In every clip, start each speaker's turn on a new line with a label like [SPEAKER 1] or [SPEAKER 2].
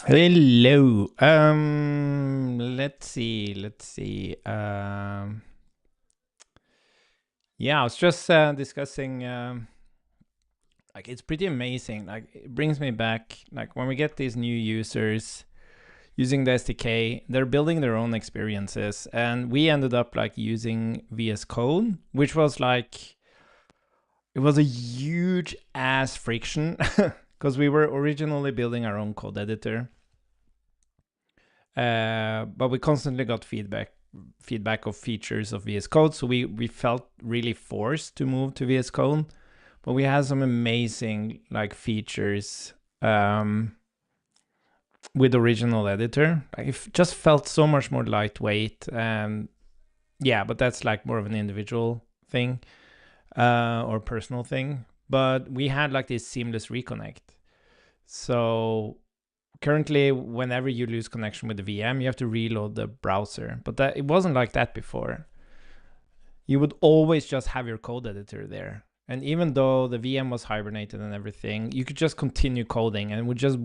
[SPEAKER 1] Hello. Let's see. Yeah, I was just discussing. Like, it's pretty amazing. Like, it brings me back. Like, when we get these new users using the SDK, they're building their own experiences, and we ended up like using VS Code, which was like it was a huge ass friction because we were originally building our own code editor. But we constantly got feedback of features of VS Code, so we felt really forced to move to VS Code. But we had some amazing like features with original editor. Like, it just felt so much more lightweight. Yeah, but that's like more of an individual thing or personal thing. But we had like this seamless reconnect. So currently, whenever you lose connection with the VM, you have to reload the browser. But that it wasn't like that before. You would always just have your code editor there. And even though the VM was hibernated and everything, you could just continue coding and it would just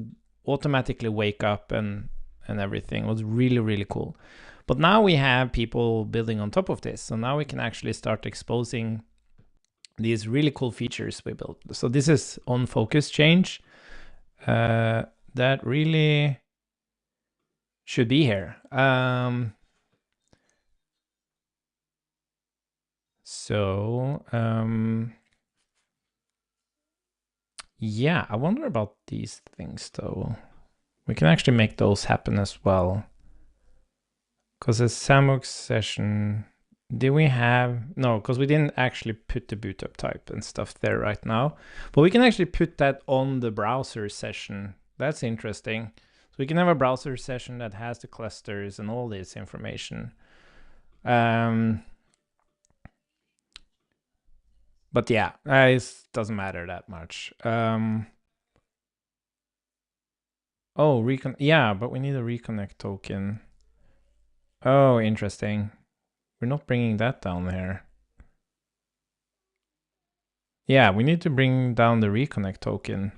[SPEAKER 1] automatically wake up and everything. It was really, really cool. But now we have people building on top of this. So now we can actually start exposing these really cool features we built. So this is on focus change. That really should be here. Yeah, I wonder about these things though. We can actually make those happen as well. Because a sandbox session, did we have, no, because we didn't actually put the boot up type and stuff there right now. But we can actually put that on the browser session. That's interesting. So we can have a browser session that has the clusters and all this information. But yeah, it doesn't matter that much. Oh, yeah, but we need a reconnect token. Oh, interesting. We're not bringing that down here. Yeah, we need to bring down the reconnect token.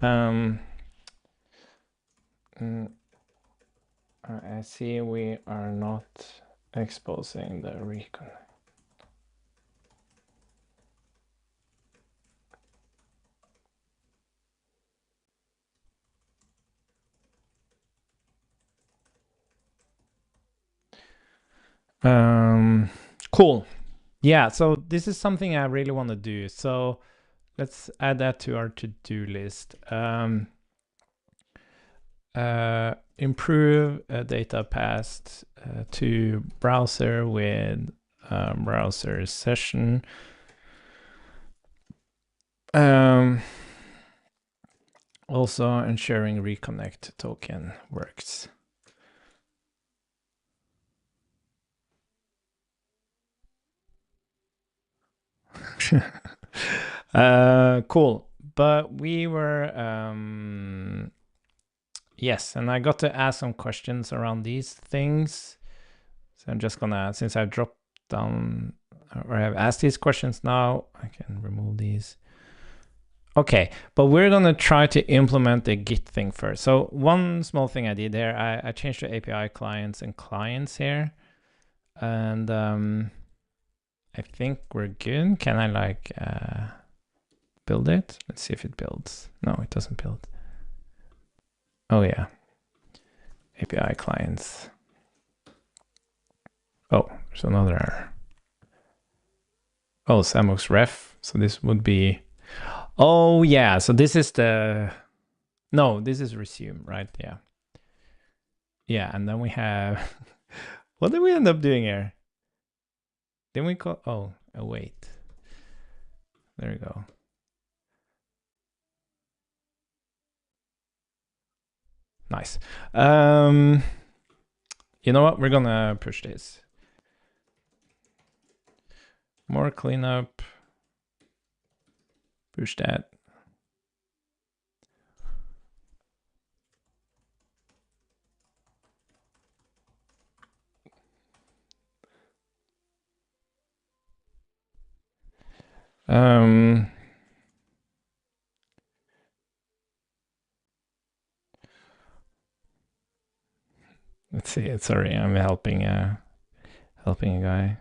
[SPEAKER 1] I see we are not exposing the reconnect. Cool. Yeah, so this is something I really want to do. So let's add that to our to-do list. Improve data passed to browser with browser session. Also ensuring reconnect token works. Cool. But we were, yes, and I got to ask some questions around these things. So I'm just gonna, since I've dropped down or I've asked these questions now, I can remove these. Okay, but we're gonna try to implement the Git thing first. So one small thing I did there, I changed the API clients and clients here. And I think we're good. Can I like build it? Let's see if it builds. No, it doesn't build. Oh yeah, API clients. Oh, there's another error. Oh, sandbox ref. So this would be, oh yeah, so this is the, no, this is resume, right? Yeah. Yeah, and then we have, what did we end up doing here? Didn't we call, oh, wait. There we go. Nice. You know what? We're gonna push this. More cleanup. Push that. Let's see. Sorry, I'm helping a guy.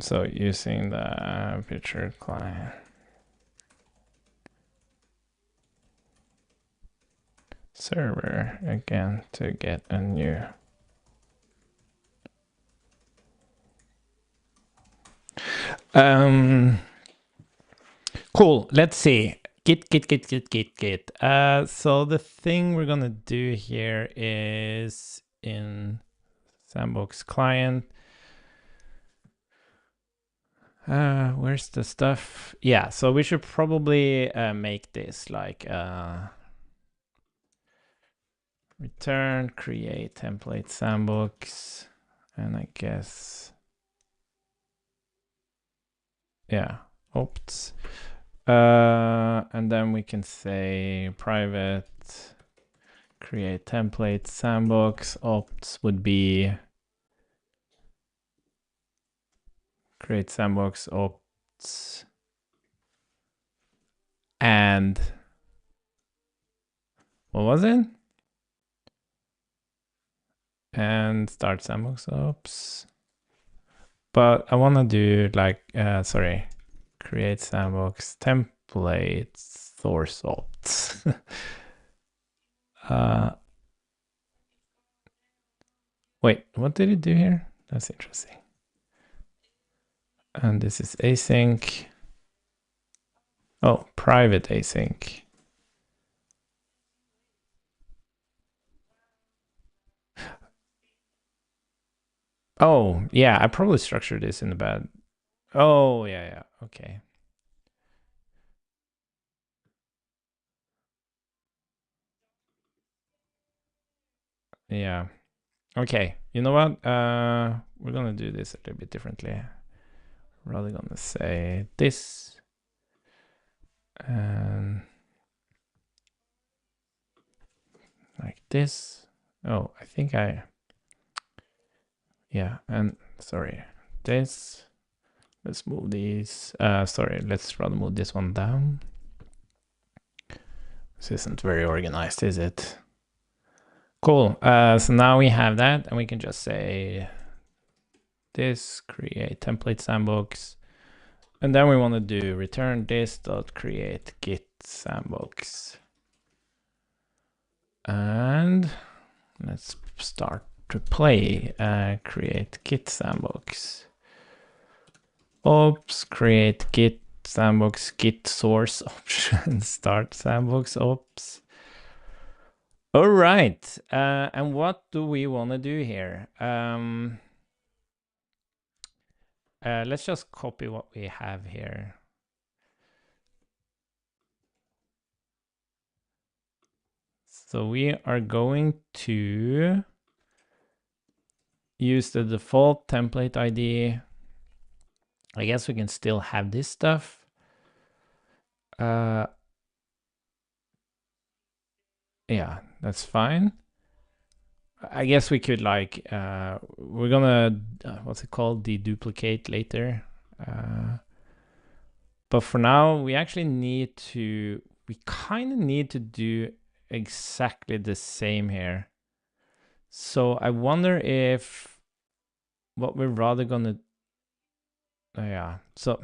[SPEAKER 1] So using the picture client server again to get a new. Cool. Let's see. Git. So the thing we're gonna do here is in Sandbox client. Where's the stuff? Yeah, so we should probably make this like return create template sandbox, and I guess yeah, ops. And then we can say private create template sandbox. Ops would be create sandbox ops and what was it? And start sandbox ops. But I want to do like sorry, create sandbox template source ops. Wait, what did it do here? That's interesting. And this is async. Oh, private async. Oh, yeah, I probably structured this in the bad. Oh, yeah, okay. Yeah. Okay, you know what? We're gonna do this a little bit differently. We're rather gonna say this. And like this. Oh, I think yeah, and sorry, this. Let's move these. Sorry, let's rather move this one down. This isn't very organized, is it? Cool. So now we have that, and we can just say this create template sandbox, and then we want to do return this dot create git sandbox, and let's start to play. Create git sandbox. Ops create git sandbox git source option start sandbox ops. All right, and what do we want to do here? Let's just copy what we have here. So we are going to use the default template ID. I guess we can still have this stuff. Yeah, that's fine. I guess we could like, we're gonna, what's it called? Deduplicate later. But for now, we actually need to, we kind of need to do exactly the same here. So I wonder if what we're rather gonna, yeah, so,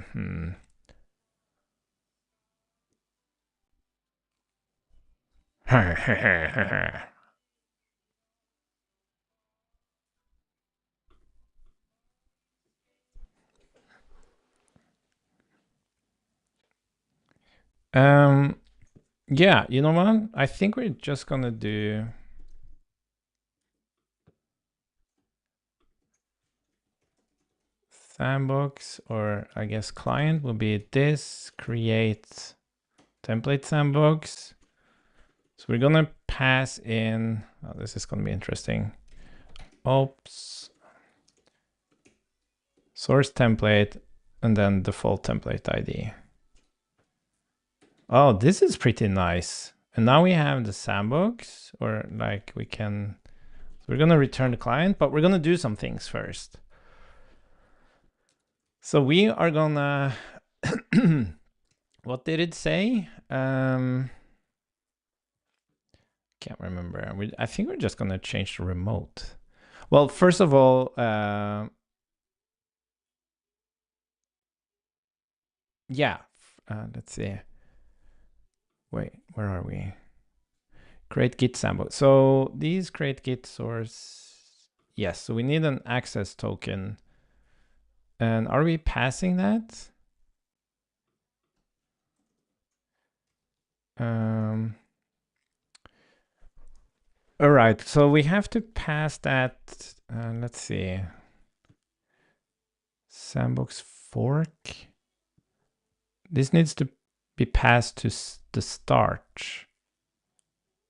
[SPEAKER 1] yeah, you know what? I think we're just gonna do sandbox, or I guess client will be this create template sandbox. So we're gonna pass in, oh, this is gonna be interesting. Ops, source template, and then default template ID. Oh, this is pretty nice. And now we have the sandbox, or like we can we're going to return the client, but we're going to do some things first. So we are going to, what did it say? Can't remember. I think we're just going to change the remote. Well, first of all, yeah, let's see. Wait, where are we? Create Git sandbox. So these create Git source. Yes, so we need an access token. And are we passing that? All right, so we have to pass that. Let's see. Sandbox fork. This needs to be passed to the start.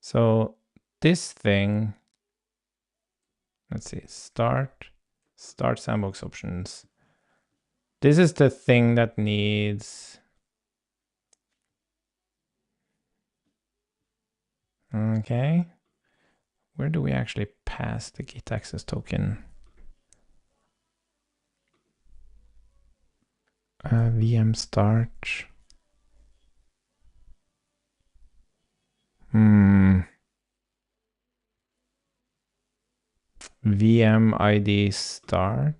[SPEAKER 1] So this thing, let's see, start sandbox options. This is the thing that needs, okay. Where do we actually pass the Git access token? VM start. VM ID start.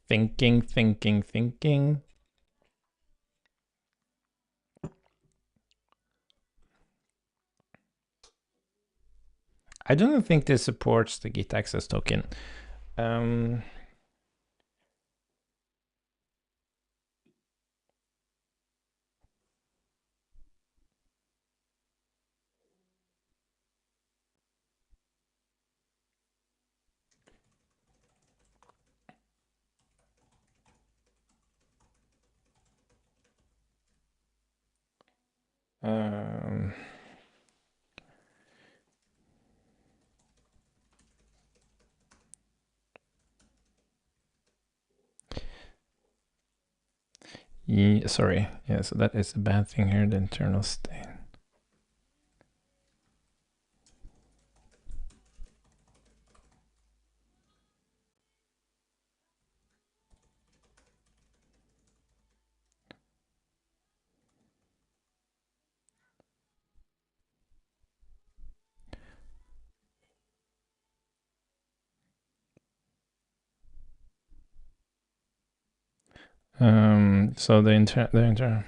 [SPEAKER 1] Thinking. I don't think this supports the Git access token. Yeah, sorry. Yeah, so that is a bad thing here, the internal state. So the internal.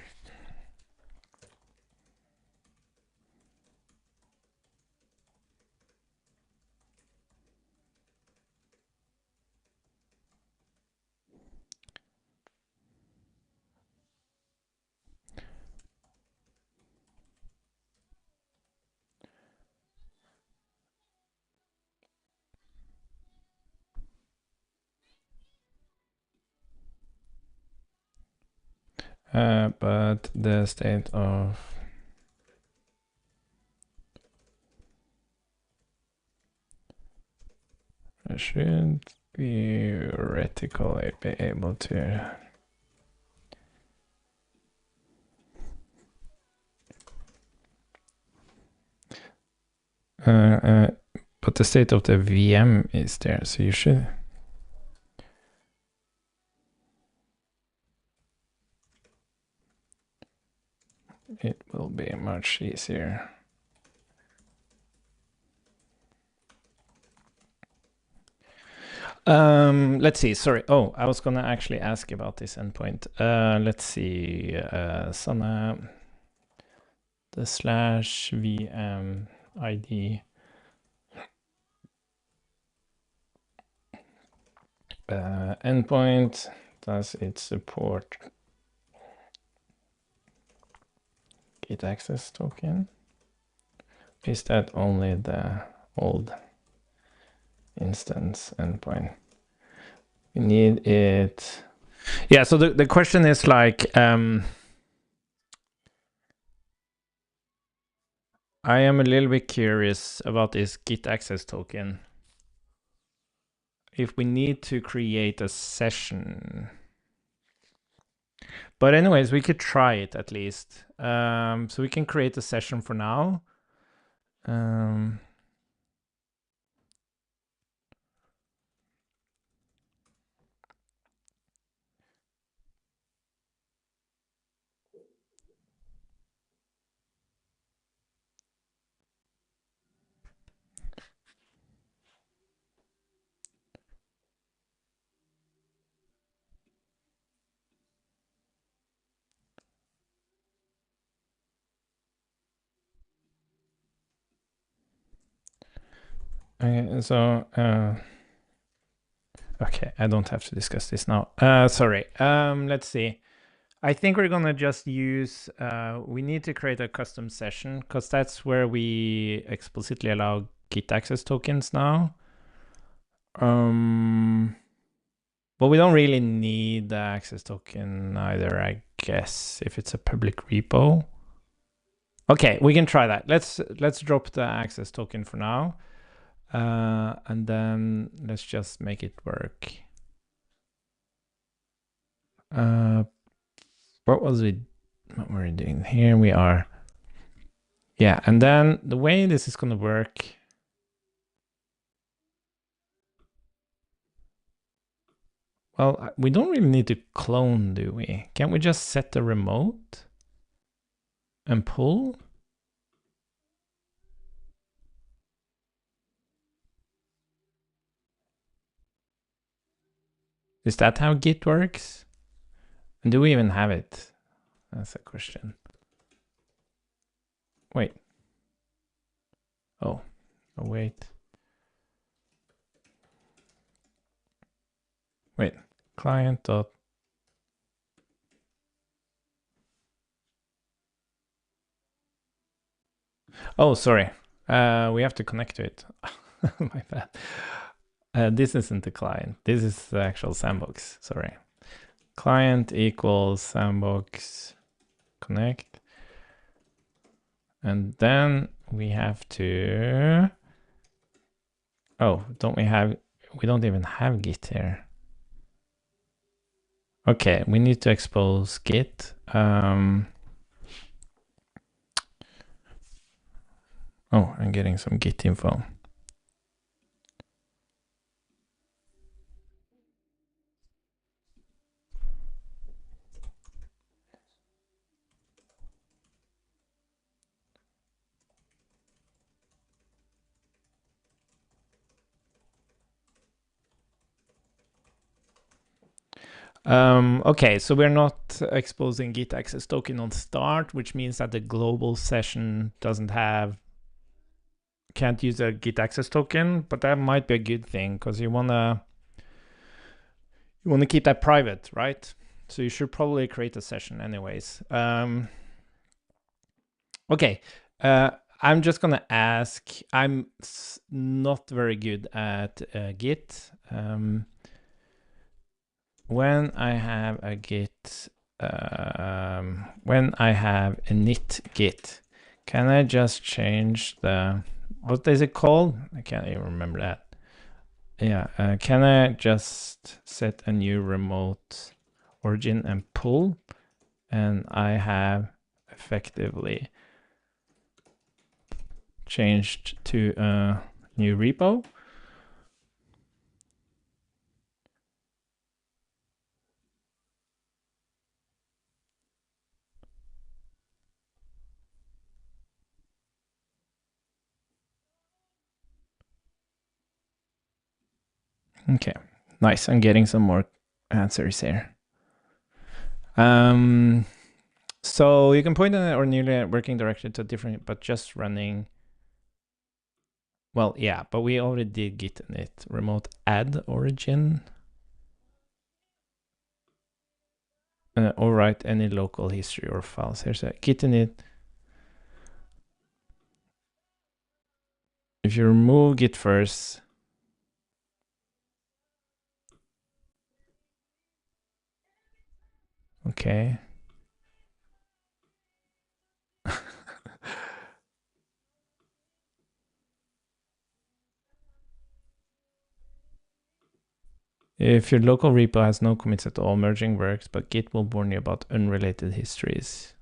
[SPEAKER 1] But the state of should theoretically be able to but the state of the VM is there, so you should. It will be much easier. Let's see. Sorry. Oh, I was gonna actually ask about this endpoint. Let's see. Sana, the /VM ID. Endpoint, does it support Git access token? Is that only the old instance endpoint? We need it. Yeah, so the question is like, I am a little bit curious about this Git access token. if we need to create a session. But anyways, we could try it at least. So we can create a session for now. Okay, I don't have to discuss this now. Sorry. Let's see. I think we're gonna just use, we need to create a custom session because that's where we explicitly allow Git access tokens now. But we don't really need the access token either, I guess, if it's a public repo. Okay, we can try that. Let's drop the access token for now. And then let's just make it work. What were we doing? Here we are. Yeah, and then the way this is gonna work. Well, we don't really need to clone, do we? Can't we just set the remote and pull? Is that how Git works? And do we even have it? That's a question. Wait. Oh, wait. Wait, client dot. Oh, sorry. We have to connect to it. My bad. This isn't the client. This is the actual sandbox. Sorry. Client equals sandbox connect. And then we have to. Oh, we don't even have Git here. Okay, we need to expose Git. Oh, I'm getting some Git info. Okay, so we're not exposing Git access token on start, which means that the global session can't use a Git access token, but that might be a good thing because you wanna keep that private, right? So you should probably create a session anyways. Okay, I'm just gonna ask. I'm not very good at Git. When I have a Git, when I have a init Git, can I just change what is it called? I can't even remember that. Yeah, can I just set a new remote origin and pull? And I have effectively changed to a new repo. Okay, nice. I'm getting some more answers here. So you can point an or nearly working direction to different, but just running. Well, yeah, but we already did git init remote add origin. Or write any local history or files. Here's a git init. If you remove git first, okay. If your local repo has no commits at all, merging works, but Git will warn you about unrelated histories.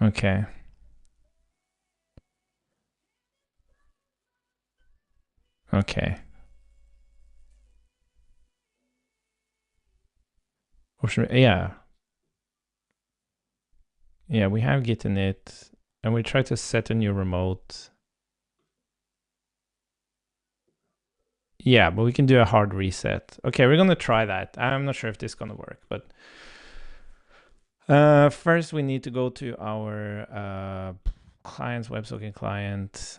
[SPEAKER 1] Okay. Okay. Yeah. Yeah, we have Git init, and we try to set a new remote. Yeah, but we can do a hard reset. Okay, we're gonna try that. I'm not sure if this is gonna work, but first we need to go to our client's WebSocket client.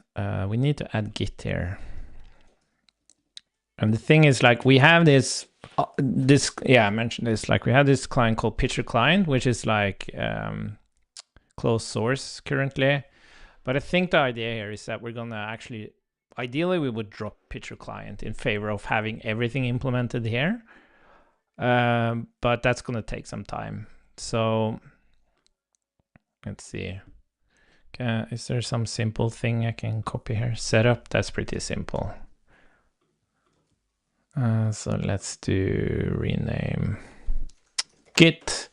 [SPEAKER 1] We need to add Git here. And the thing is, like, we have this, I mentioned this, like, we have this client called Pitcher Client, which is like closed source currently. But I think the idea here is that we're gonna actually, ideally, we would drop Pitcher Client in favor of having everything implemented here. But that's gonna take some time. So let's see. Is there some simple thing I can copy here? Setup, that's pretty simple. So let's do rename Git.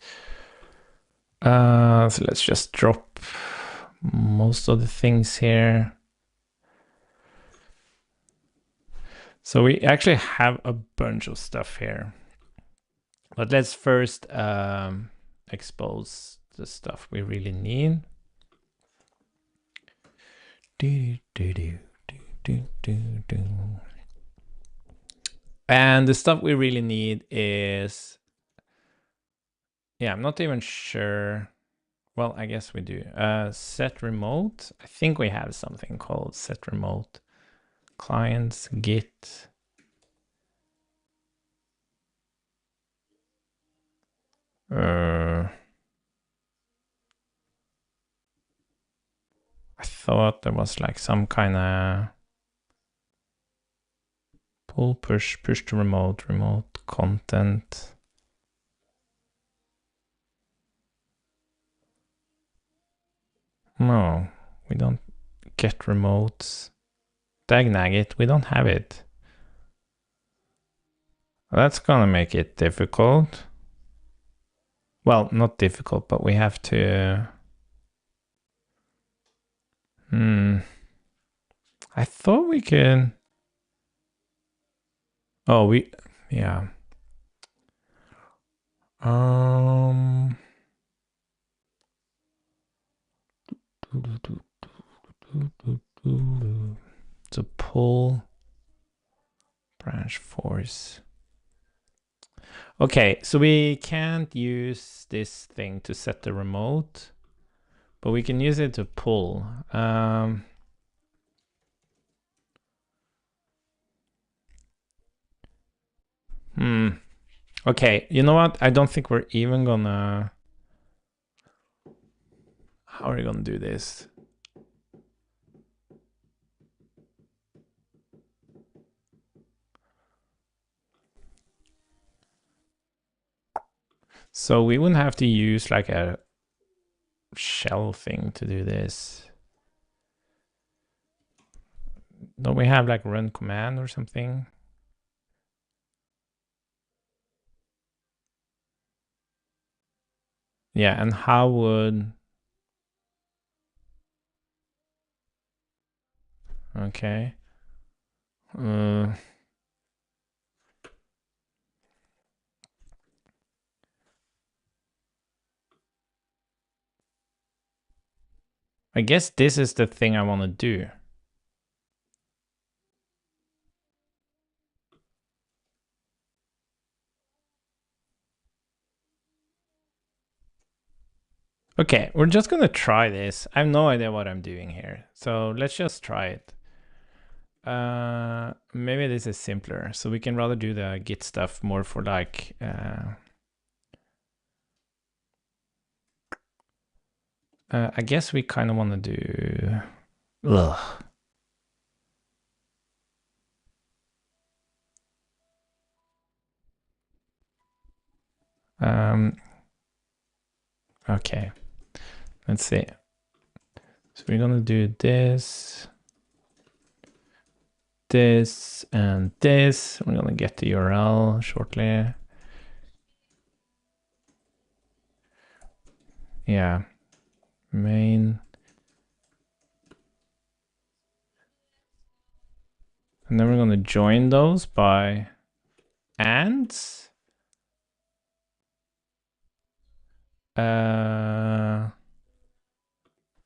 [SPEAKER 1] So let's just drop most of the things here. So we actually have a bunch of stuff here. But let's first expose the stuff we really need. And the stuff we really need is, yeah, I'm not even sure. Well, I guess we do. Set remote. I think we have something called set remote. Clients, Git. I thought there was like some kind of pull, push to remote, remote content. No, we don't get remotes. Dagnag it, we don't have it. That's gonna make it difficult. Well, not difficult, but we have to. I thought we could. Oh, yeah. To pull branch force. Okay, so we can't use this thing to set the remote, but we can use it to pull. Okay, you know what? I don't think we're even gonna. How are we gonna do this? So we wouldn't have to use like a shell thing to do this. Don't we have like run command or something? Yeah, and how would... Okay. I guess this is the thing I want to do. Okay, we're just gonna try this. I have no idea what I'm doing here, so let's just try it. Maybe this is simpler, so we can rather do the Git stuff more for like I guess we kind of want to do... Ugh. Okay, let's see. So we're gonna do this. this and this. We're gonna get the URL shortly. Yeah, main. And then we're gonna join those by ands.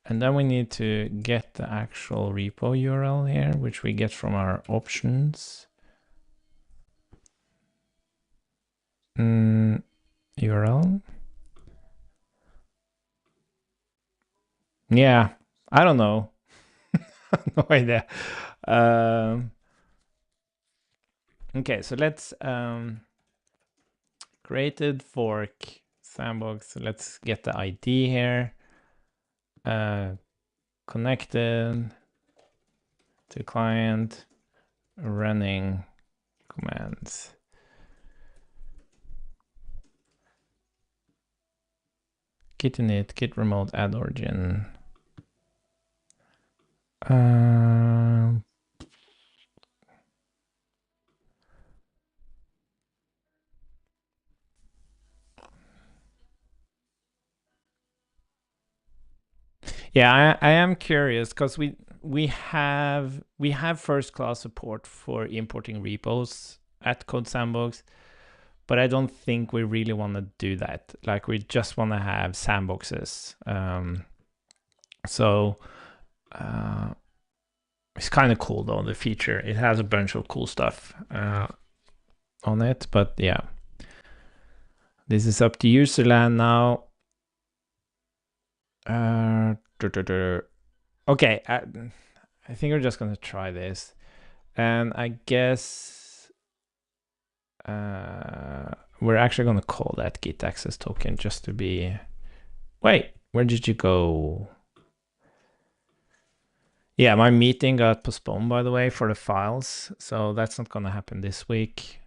[SPEAKER 1] And then we need to get the actual repo URL here, which we get from our options. URL. Yeah, I don't know. No idea. Okay, so let's created fork sandbox. Let's get the ID here. Connected to client, running commands. Git init, git remote, add origin. Yeah, I am curious because we have first class support for importing repos at CodeSandbox, but I don't think we really want to do that. Like we just want to have sandboxes. So it's kind of cool though, the feature. It has a bunch of cool stuff on it, but yeah. This is up to userland now. Okay, I think we're just gonna try this. And I guess we're actually gonna call that git access token just to be, wait, where did you go? Yeah, my meeting got postponed, by the way, for the files. So that's not gonna happen this week.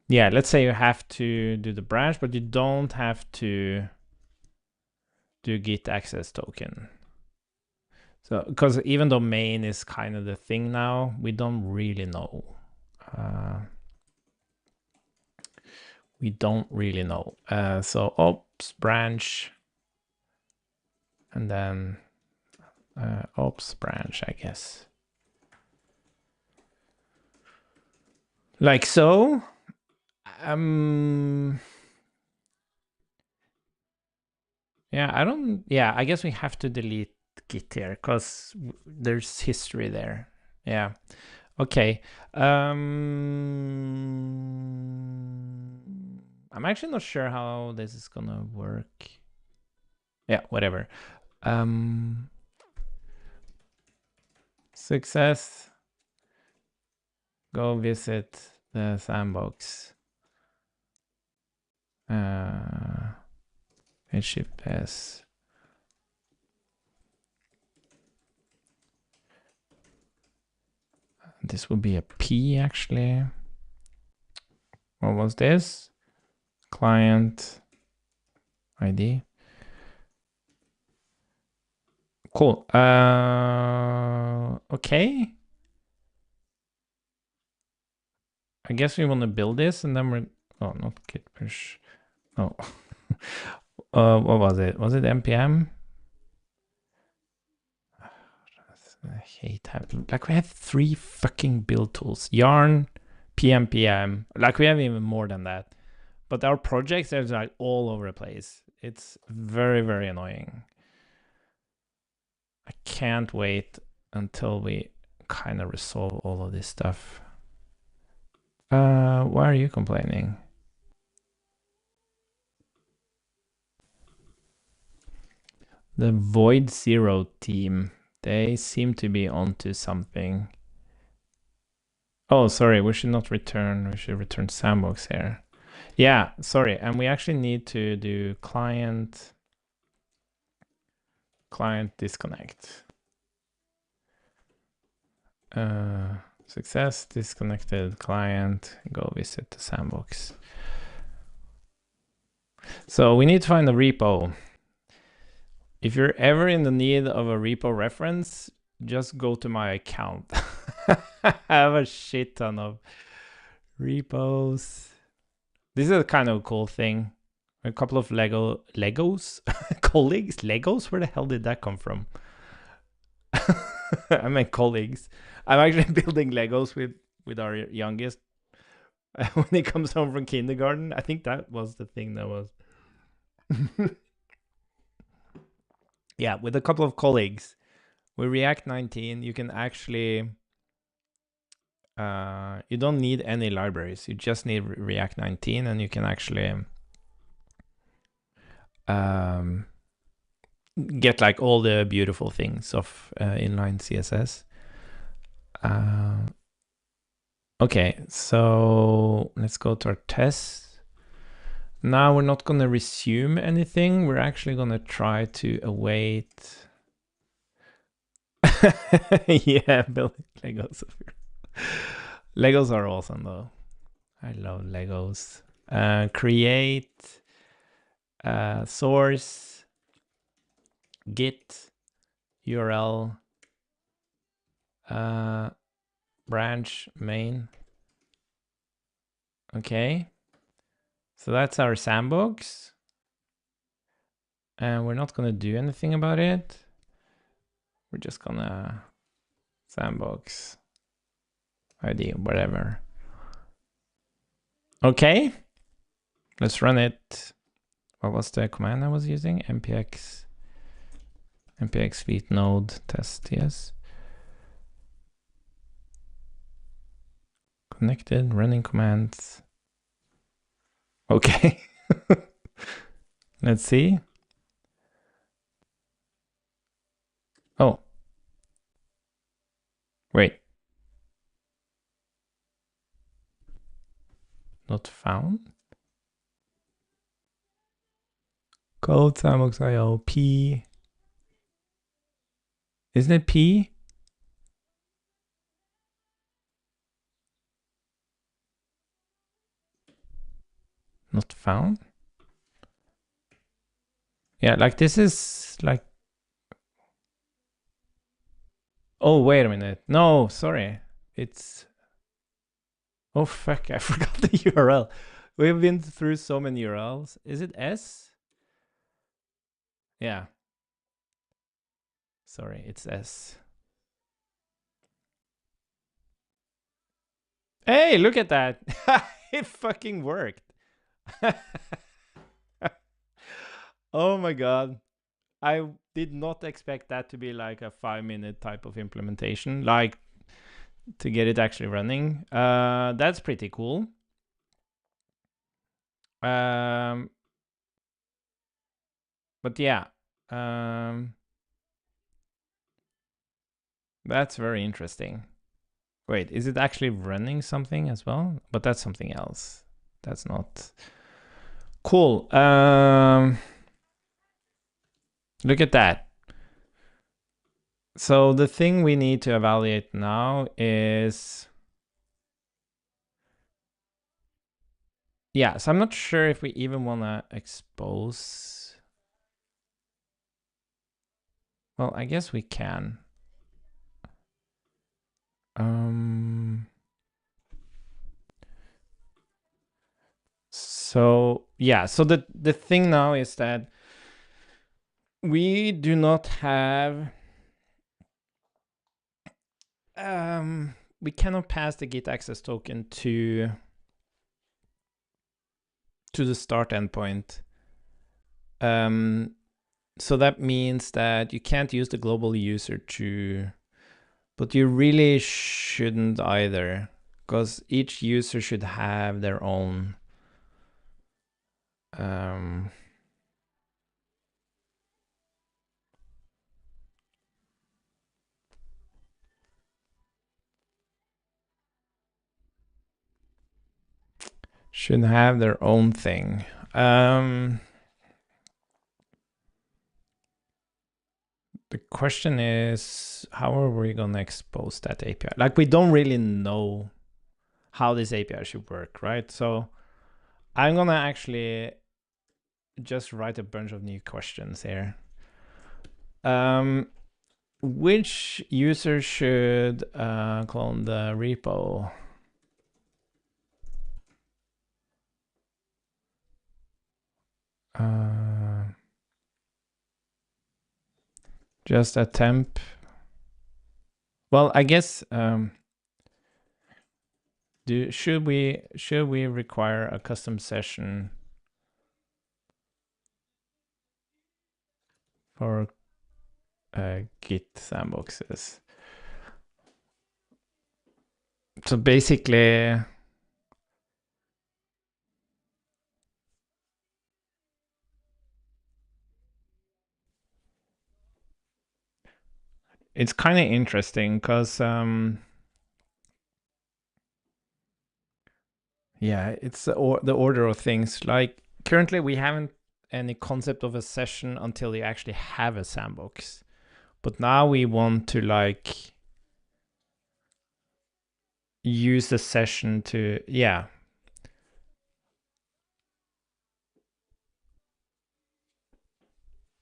[SPEAKER 1] Yeah, let's say you have to do the branch, but you don't have to do git access token. So, because even though main is kind of the thing now, we don't really know. We don't really know. So ops branch, and then ops branch, I guess. Like so. Yeah, I guess we have to delete git here because there's history there. Yeah. Okay. I'm actually not sure how this is gonna work. Yeah, whatever. Success. Go visit the sandbox. Shift S. This would be a P actually. What was this? Client ID. Cool. Okay. I guess we want to build this and then we're, oh, not git push. Oh, what was it? Was it npm? I hate having, like we have 3 fucking build tools, yarn, pm, like we have even more than that, but our projects are like all over the place. It's very, very annoying. I can't wait until we kind of resolve all of this stuff. Why are you complaining? The Void Zero team, they seem to be onto something. Oh, sorry, we should not return, we should return sandbox here. Yeah, sorry, and we actually need to do client disconnect. Success, disconnected client, go visit the sandbox. So we need to find a repo. If you're ever in the need of a repo reference, just go to my account. I have a shit ton of repos. This is a kind of cool thing. A couple of Legos, colleagues, Legos. Where the hell did that come from? I meant colleagues. I'm actually building Legos with our youngest when he comes home from kindergarten. I think that was the thing that was. Yeah, with a couple of colleagues, with React 19, you can actually. You don't need any libraries. You just need React 19, and you can actually get like all the beautiful things of inline CSS. Okay, so let's go to our test. Now we're not going to resume anything. We're actually going to try to await. Yeah, building Legos. Legos are awesome though. I love Legos. Create source git URL branch main. Okay, so that's our sandbox, and we're not gonna do anything about it. We're just gonna sandbox ID, whatever. Okay, let's run it. What was the command I was using? npx feat node test, yes. Connected, running commands. Okay. Let's see. Oh. Wait. Not found? CodeSandbox IO P. Isn't it P? Not found? Yeah, like this is like. Oh, wait a minute. No, sorry. It's. Oh, fuck. I forgot the URL. We've been through so many URLs. Is it S? Yeah. Sorry, it's S. Hey, look at that. It fucking worked. Oh my God. I did not expect that to be like a 5-minute type of implementation, like to get it actually running. That's pretty cool. But yeah, that's very interesting. Wait, is it actually running something as well? But that's something else. That's not cool. Look at that. So the thing we need to evaluate now is, yeah, so I'm not sure if we even want to expose. Well, I guess we can. So yeah, so the thing now is that we do not have, we cannot pass the git access token to the start endpoint. So that means that you can't use the global user to, but you really shouldn't either, because each user should have their own should have their own thing. The question is, how are we going to expose that API? Like, we don't really know how this API should work, right? So I'm going to actually just write a bunch of new questions here. which user should clone the repo? Just a temp. Well, I guess should we require a custom session for Git sandboxes? So basically, it's kind of interesting because yeah, it's the order of things. Like currently, we haven't any concept of a session until you actually have a sandbox. But now we want to like use the session to, yeah.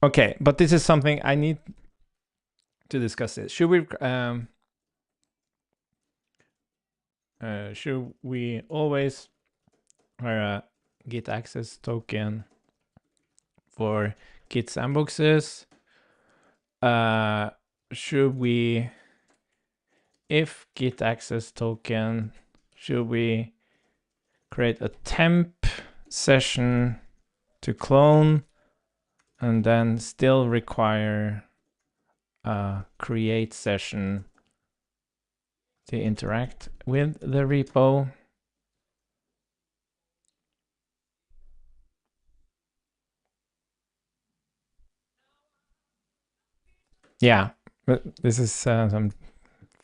[SPEAKER 1] Okay, but this is something I need to discuss. It should we always hire a Git access token for Git sandboxes? Should we, if Git access token, should we create a temp session to clone and then still require a create session to interact with the repo? Yeah, but this is some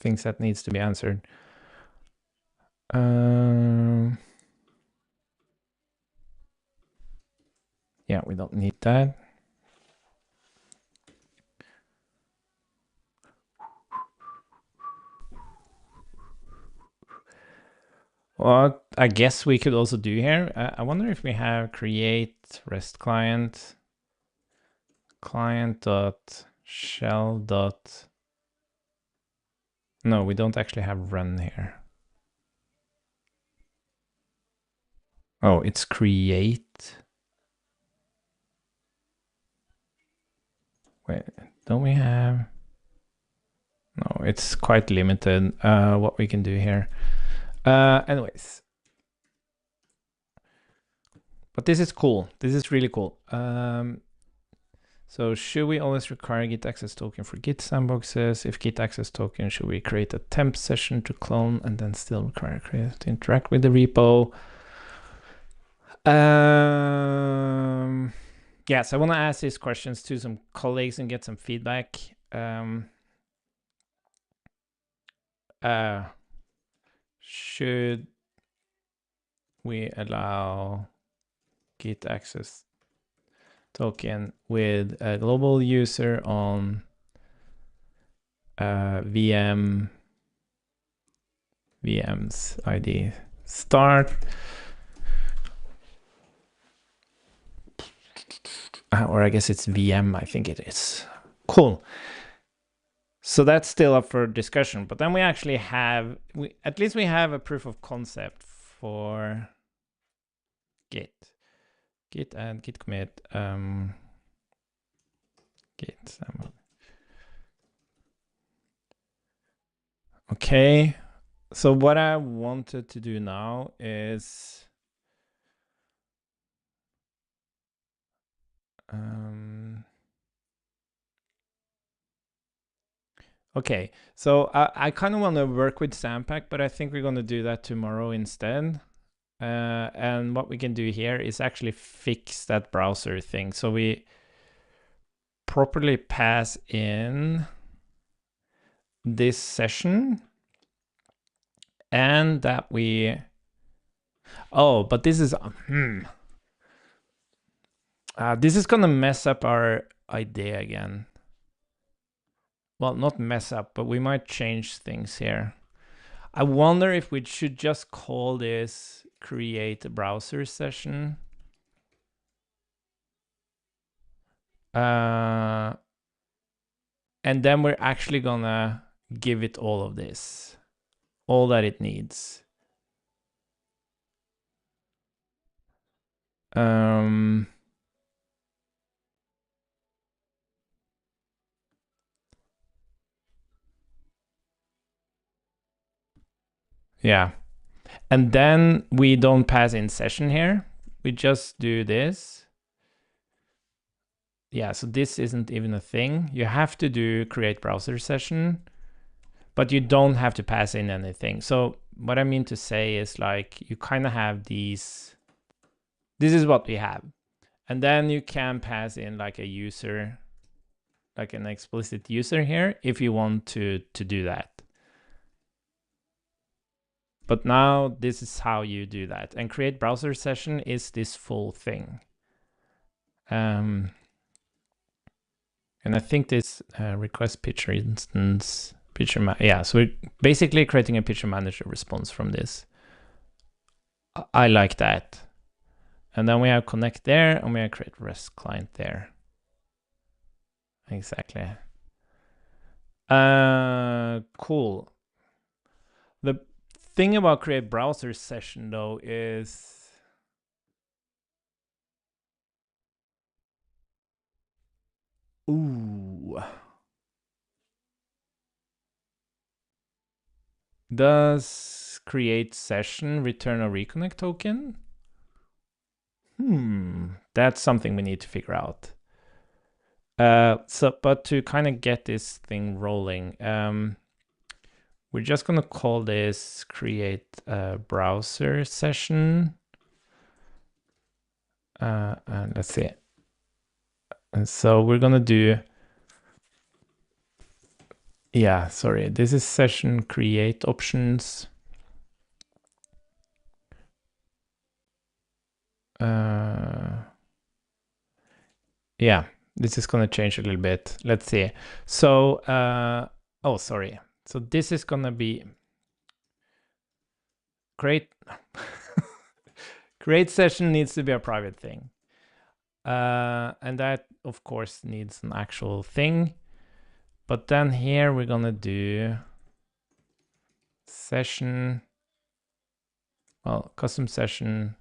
[SPEAKER 1] things that needs to be answered. Yeah, we don't need that. What I guess we could also do here, I wonder if we have create REST client dot shell dot. No, we don't actually have run here. Oh, it's create. Wait, don't we have? No, it's quite limited what we can do here. Anyways. But this is cool. This is really cool. So should we always require Git access token for Git sandboxes? If Git access token, should we create a temp session to clone and then still require create to interact with the repo? Yes, I want to ask these questions to some colleagues and get some feedback. Should we allow Git access token with a global user on VM's ID start? Or I guess it's VM, I think it is. Cool. So that's still up for discussion, but then we actually have, at least we have a proof of concept for Git and Git commit, Git. Okay, so what I wanted to do now is okay, so I kind of want to work with Sampack, but I think we're going to do that tomorrow instead. And what we can do here is actually fix that browser thing. So we properly pass in this session and that we, oh, but this is, this is going to mess up our idea again. Well, not mess up, but we might change things here. I wonder if we should just call this create a browser session. And And then we're actually gonna give it all of this, all that it needs. Yeah. And then we don't pass in session here. We just do this. Yeah, so this isn't even a thing. You have to do create browser session, but you don't have to pass in anything. So what I mean to say is like you kind of have these, this is what we have. And then you can pass in like a user, like an explicit user here if you want to do that. But now this is how you do that. And create browser session is this full thing. And I think this request picture instance, yeah, so we're basically creating a picture manager response from this. I like that. And then we have connect there, and we have create REST client there. Exactly. Cool. The thing about create browser session though is does create session return a reconnect token? That's something we need to figure out. But to kind of get this thing rolling, we're just gonna call this create browser session. And let's see. And so we're gonna do, yeah, sorry, this is session create options. Yeah, this is gonna change a little bit. Let's see. So, oh, sorry. So this is gonna be create session needs to be a private thing. And that of course needs an actual thing. But then here we're gonna do session, well, custom session.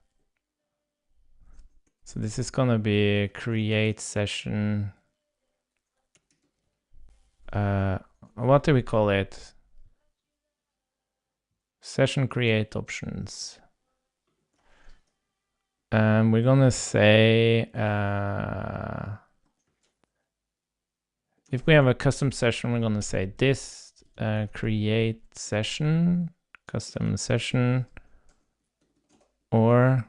[SPEAKER 1] So this is gonna be create session. What do we call it? Session create options. And we're gonna say, if we have a custom session, we're gonna say this create session, custom session, or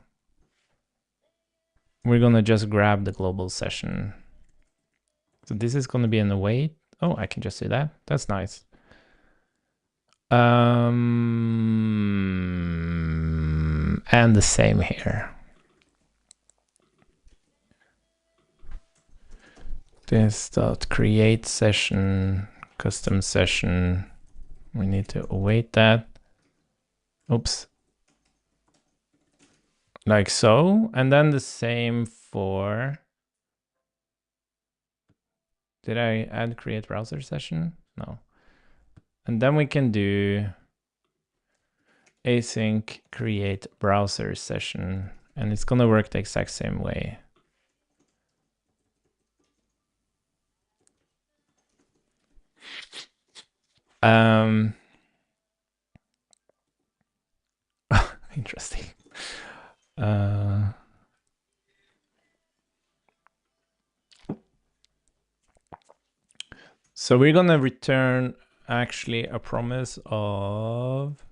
[SPEAKER 1] we're gonna just grab the global session. So this is gonna be an await. Oh, I can just do that. That's nice. And the same here. This dot create session, custom session. We need to await that. Oops. Like so. And then the same for, did I add create browser session? No. And then we can do async create browser session, and it's gonna work the exact same way. Interesting. So we're gonna return actually a promise of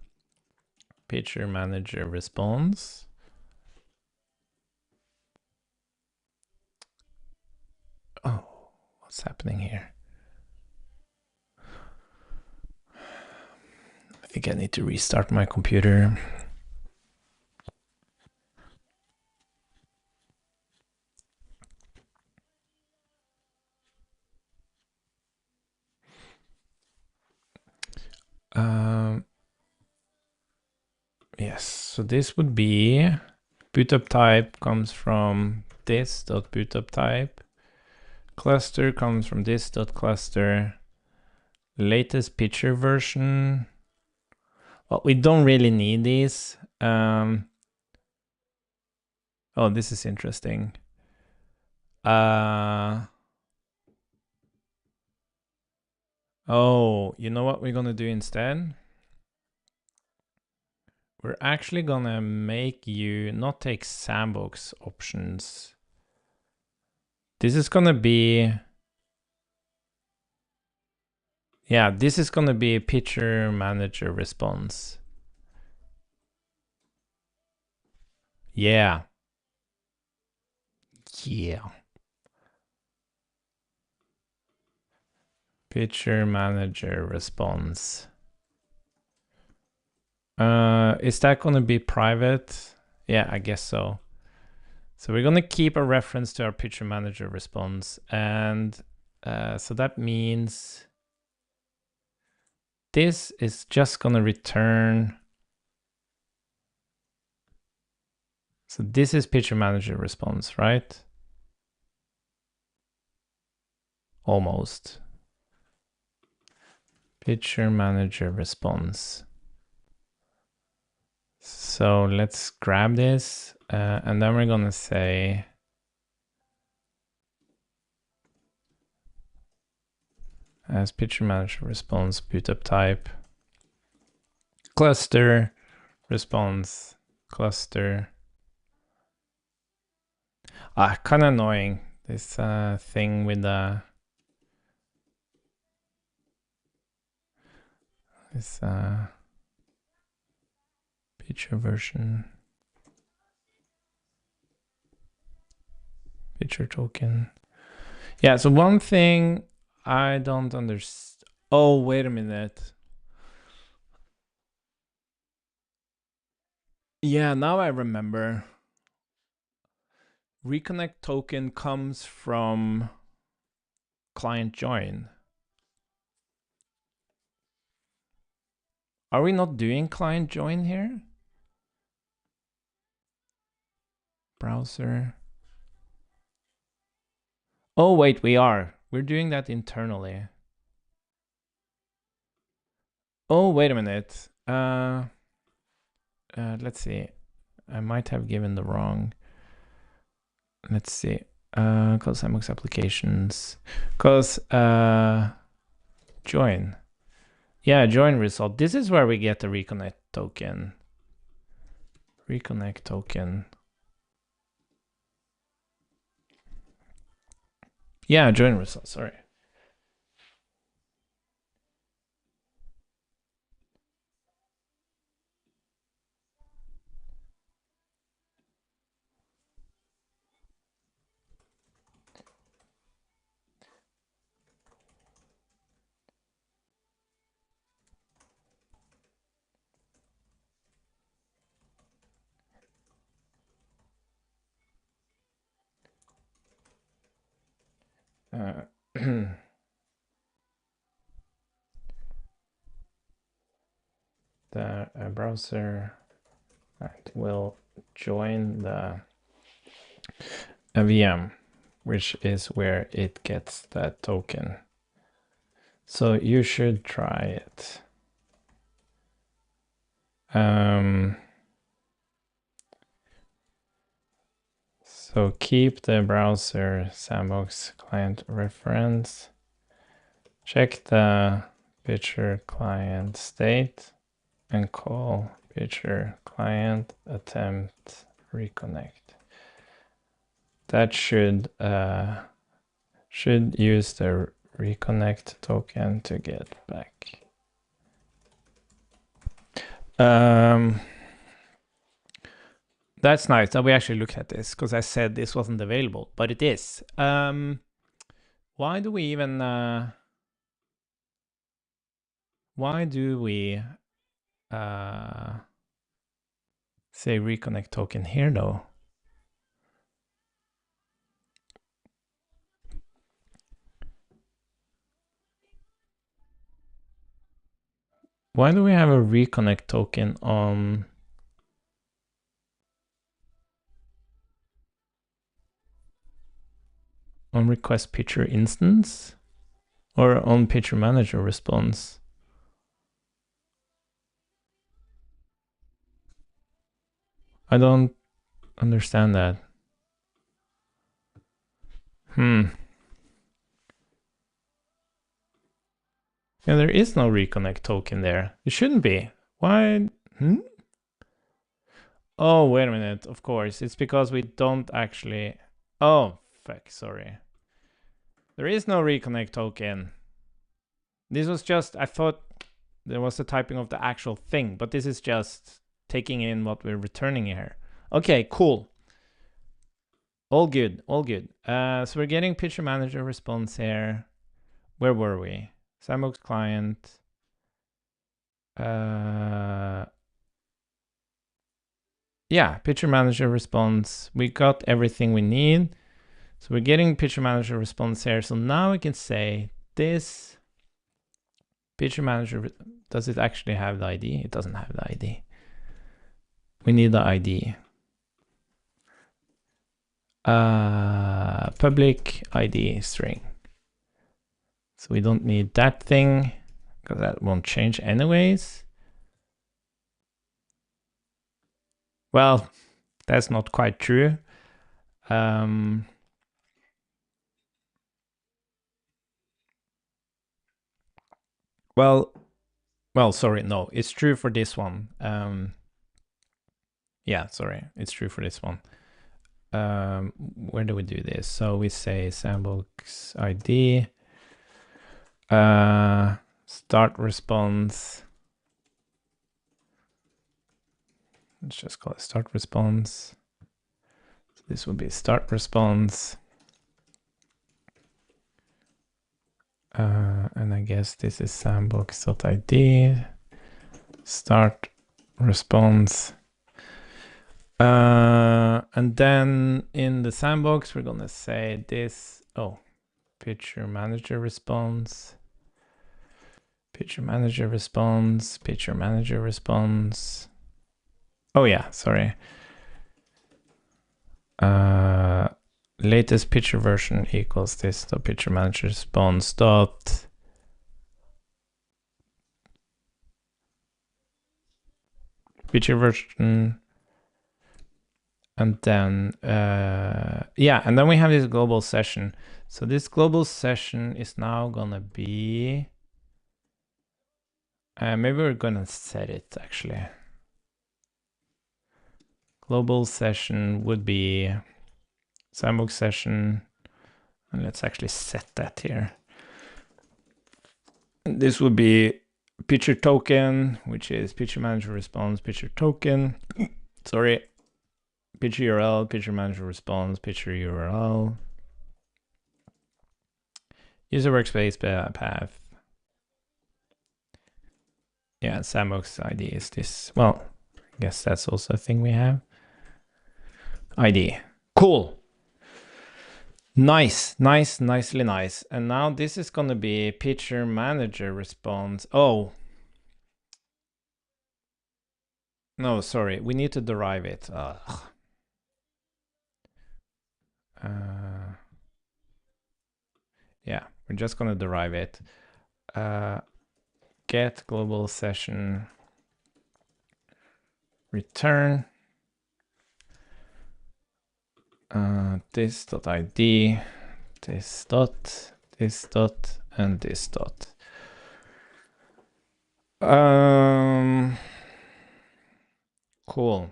[SPEAKER 1] picture manager response. Oh, what's happening here? I think I need to restart my computer. Yes, so this would be bootup type comes from this dot bootup type. Cluster comes from this dot cluster. latest picture version. Well, we don't really need these. Oh, this is interesting. Oh, you know what we're gonna do instead? We're actually gonna make you not take sandbox options. This is gonna be, yeah, this is gonna be a picture manager response. Yeah. Yeah. Picture manager response. Is that gonna be private? Yeah, I guess so. So we're gonna keep a reference to our picture manager response. And so that means this is just gonna return. So this is picture manager response, right? Almost. Picture manager response. So let's grab this and then we're gonna say as picture manager response boot up type cluster response cluster. Kind of annoying, this thing with this picture version, picture token. Yeah, so one thing I don't understand. Oh, wait a minute. Yeah, now I remember. Reconnect token comes from client join. Are we not doing client join here? Browser. Oh, wait, we are. We're doing that internally. Oh, wait a minute. Let's see. I might have given the wrong. Let's see. CodeSandbox applications. Cause join. Yeah, join result. This is where we get the reconnect token. Reconnect token. Yeah, join result. Sorry. The browser will join the VM, which is where it gets that token. So you should try it. So keep the browser sandbox client reference. Check the picture client state and call picture client attempt reconnect. That should use the reconnect token to get back. That's nice that we actually looked at this, because I said this wasn't available, but it is. Why do we even say reconnect token here though? Why do we have a reconnect token on request picture instance? Or on picture manager response? I don't understand that. Yeah, there is no reconnect token there. It shouldn't be. Why? Oh, wait a minute. Of course, it's because we don't actually. Oh, fuck. Sorry. There is no reconnect token. This was just, I thought there was a typing of the actual thing, but this is just taking in what we're returning here. Okay, cool. All good, all good. So we're getting picture manager response here. Where were we? Sandbox client. Yeah, picture manager response. We got everything we need. So we're getting picture manager response here. So now we can say this picture manager, does it actually have the ID? It doesn't have the ID. We need the ID. Public ID string. So we don't need that thing because that won't change anyways. Well, that's not quite true. Well, sorry, no, it's true for this one. Yeah, sorry, it's true for this one. Where do we do this? So we say sandbox ID, start response. Let's just call it start response. So this would be start response. And I guess this is sandbox.id, start response. And then in the sandbox, we're gonna say this, picture manager response, picture manager response, picture manager response. Oh yeah, sorry. Latest picture version equals this, the picture manager response dot picture version. And then, yeah, and then we have this global session. So this global session is now gonna be, maybe we're gonna set it actually. Global session would be sandbox session. And let's actually set that here. And this would be picture token, which is picture manager response, picture token. Sorry. Picture URL, picture manager response, picture URL. User workspace path. Yeah, sandbox ID is this. Well, I guess that's also a thing we have. ID. Cool. Nice, nicely nice. And now this is going to be picture manager response. Oh. No, sorry. We need to derive it. Yeah, we're just going to derive it. Get global session return this.id, this dot, and this dot. Cool.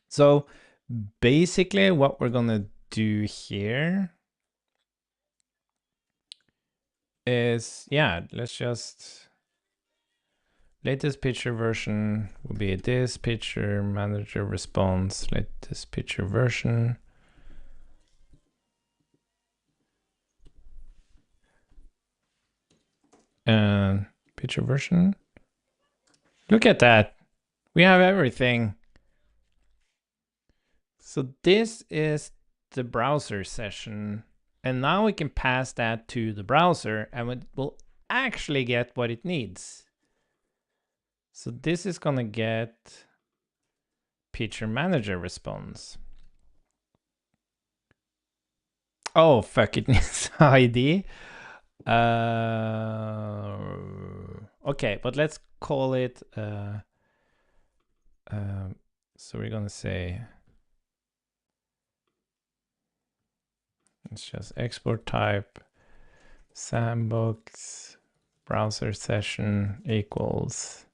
[SPEAKER 1] So basically what we're gonna do here is, yeah, let's just, latest picture version will be this picture manager response, latest picture version. And picture version. Look at that. We have everything. So this is the browser session. And now we can pass that to the browser and it will actually get what it needs. So this is gonna get picture manager response. Oh, fuck, it needs ID. Okay, but let's call it, so we're gonna say, it's just export type sandbox browser session equals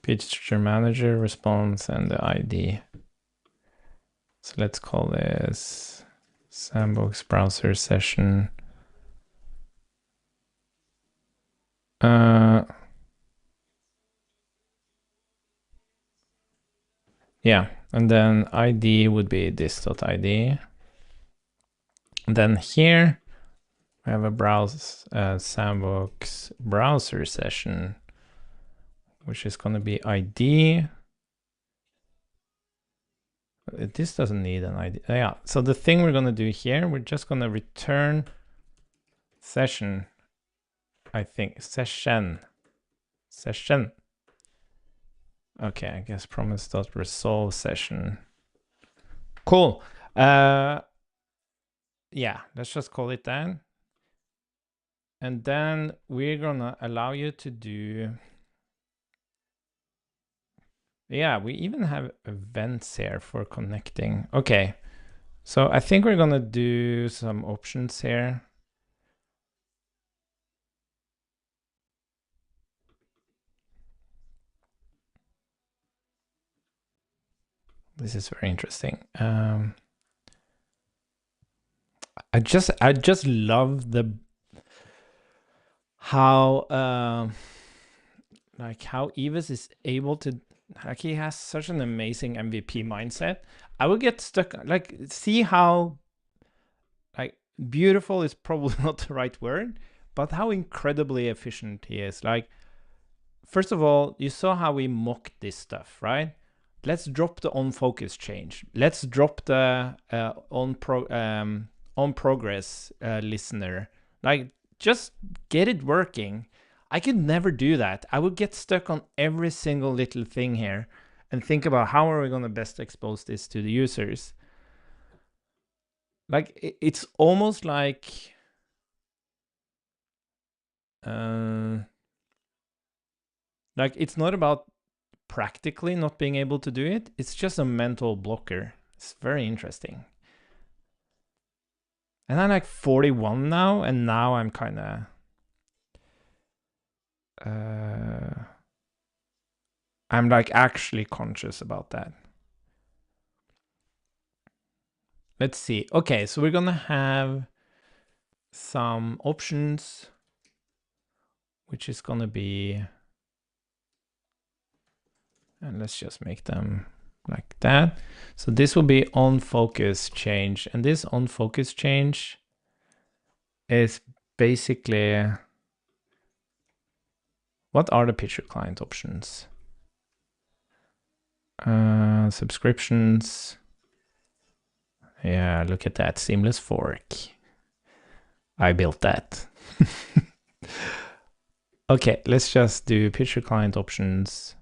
[SPEAKER 1] picture manager response and the ID. So let's call this sandbox browser session. Yeah, and then ID would be this.id. And then here we have a browse sandbox browser session, which is going to be ID. This doesn't need an ID. Yeah, so the thing we're going to do here, we're just going to return session, I think, session. Okay, I guess promise.resolve session. Cool. Yeah, let's just call it that. And then we're gonna allow you to do, yeah, we even have events here for connecting. Okay, so I think we're gonna do some options here. This is very interesting. I just love the how like how Evis is able to, like, he has such an amazing MVP mindset. I would get stuck, like, see how, like, beautiful is probably not the right word, but how incredibly efficient he is. Like, first of all, you saw how we mocked this stuff, right? Let's drop the on focus change. Let's drop the on progress listener. Like, just get it working. I could never do that. I would get stuck on every single little thing here and think about how are we going to best expose this to the users. Like, it's almost like it's not about practically not being able to do it. It's just a mental blocker. It's very interesting. And I'm like 41 now, and now I'm kind of I'm like actually conscious about that. Let's see. Okay, so we're gonna have some options, which is gonna be, and let's just make them like that. So this will be on focus change, and this on focus change is basically, what are the picture client options? Subscriptions. Yeah, look at that seamless fork. I built that. Okay, let's just do picture client options.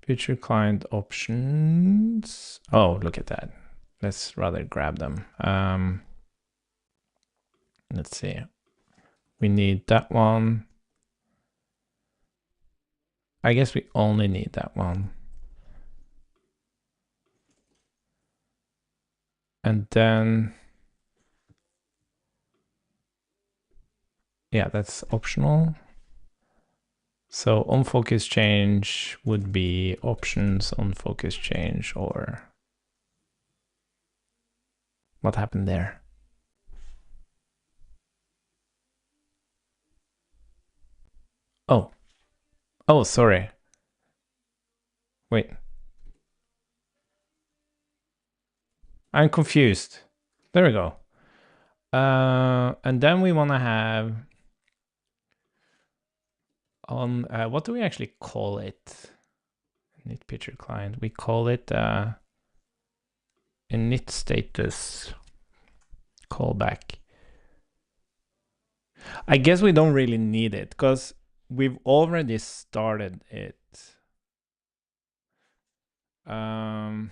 [SPEAKER 1] Picture client options. Oh, look at that. Let's rather grab them. Let's see. We need that one. I guess we only need that one. And then, yeah, that's optional. So on focus change would be options on focus change, or what happened there? Oh, sorry. Wait. I'm confused. There we go. And then we want to have on, what do we actually call it? Init picture client. We call it init status callback. I guess we don't really need it because we've already started it. Mm.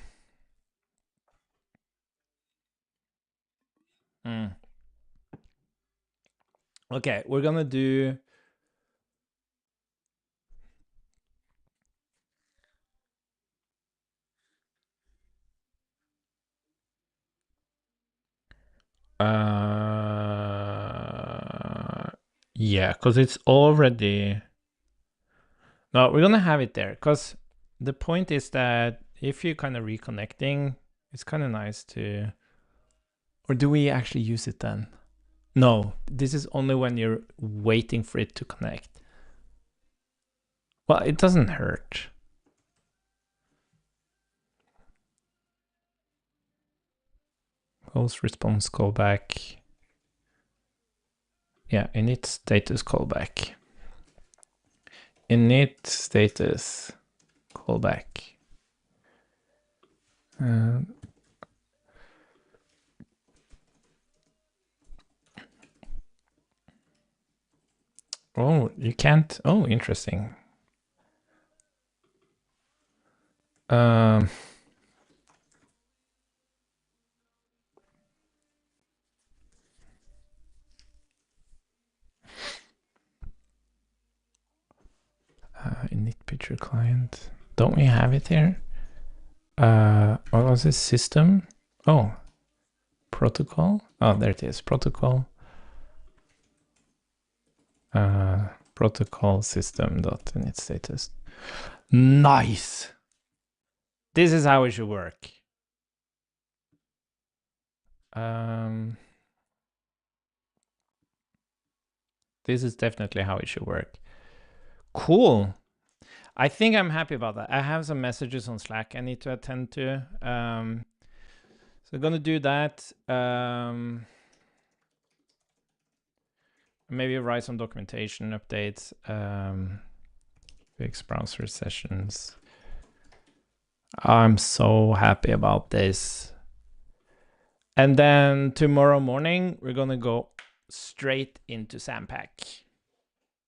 [SPEAKER 1] Okay, we're gonna do yeah, because it's already no, we're gonna have it there because the point is that if you're kind of reconnecting, it's kind of nice to, or do we actually use it then? No, this is only when you're waiting for it to connect. Well, it doesn't hurt. Post response callback. Yeah, init status callback. Init status callback. Oh, you can't. Oh, interesting. Init picture client. Don't we have it here? What was this? System? Oh, protocol. Oh, there it is. Protocol. Protocol system dot init status. Nice. This is how it should work. This is definitely how it should work. Cool. I think I'm happy about that. I have some messages on Slack I need to attend to. So I'm gonna do that. Maybe write some documentation updates. Fix browser sessions. I'm so happy about this. And then tomorrow morning, we're gonna go straight into Sampack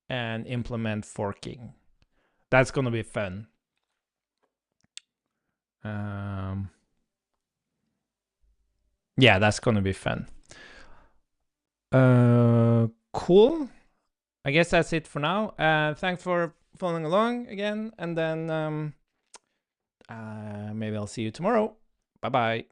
[SPEAKER 1] and implement forking. That's gonna be fun. Yeah, that's gonna be fun. Cool. I guess that's it for now. Thanks for following along again, and then maybe I'll see you tomorrow. Bye bye.